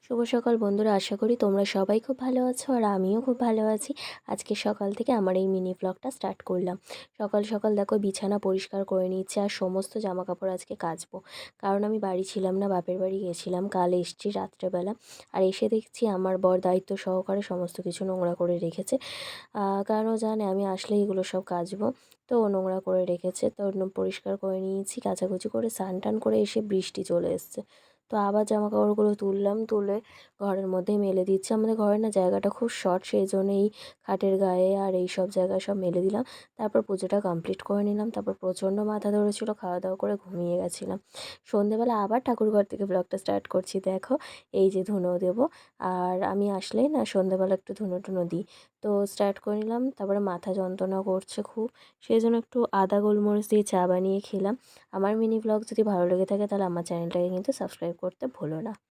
শুভ সকাল বন্ধুরা, আশা করি তোমরা সবাই খুব ভালো আছো আর আমিও খুব ভালো আছি। আজকে সকাল থেকে আমার এই মিনি ব্লগটা স্টার্ট করলাম। সকাল সকাল দেখো বিছানা পরিষ্কার করে নিচ্ছে আর সমস্ত জামাকাপড় আজকে কাচবো। কারণ আমি বাড়ি ছিলাম না, বাপের বাড়ি গেছিলাম, কাল এসেছি রাত্রেবেলা। আর এসে দেখছি আমার বর দায়িত্ব সহকারে সমস্ত কিছু নোংরা করে রেখেছে। কারণ ও জানে আমি আসলেই এগুলো সব কাচবো। তো ও নোংরা করে রেখেছে, তো পরিষ্কার করে নিয়েছি, কাচাকুচি করে স্নান টান করে এসে বৃষ্টি চলে এসছে। তো আবার জামাকাপড়গুলো তুললাম, তুলে ঘরের মধ্যেই মেলে দিচ্ছি। আমাদের ঘরের না জায়গাটা খুব শর্ট, সেই জন্য এই খাটের গায়ে আর এই সব জায়গায় সব মেলে দিলাম। তারপর পুজোটা কমপ্লিট করে নিলাম। তারপর প্রচণ্ড মাথা ধরেছিল, খাওয়া দাওয়া করে ঘুমিয়ে গেছিলাম। সন্ধেবেলা আবার ঠাকুরঘর থেকে ব্লগটা স্টার্ট করছি। দেখো এই যে ধুনো দেবো, আর আমি আসলেই না সন্ধেবেলা একটু ধুনো টুনো দিই। তো স্টার্ট করে নিলাম। তারপরে মাথা যন্ত্রণা করছে খুব, সেই জন্য একটু আদা গোলমরিচ দিয়ে চা বানিয়ে খেলাম। আমার মিনি ব্লগ যদি ভালো লেগে থাকে তাহলে আমার চ্যানেলটাকে কিন্তু সাবস্ক্রাইব করতে ভুলো না।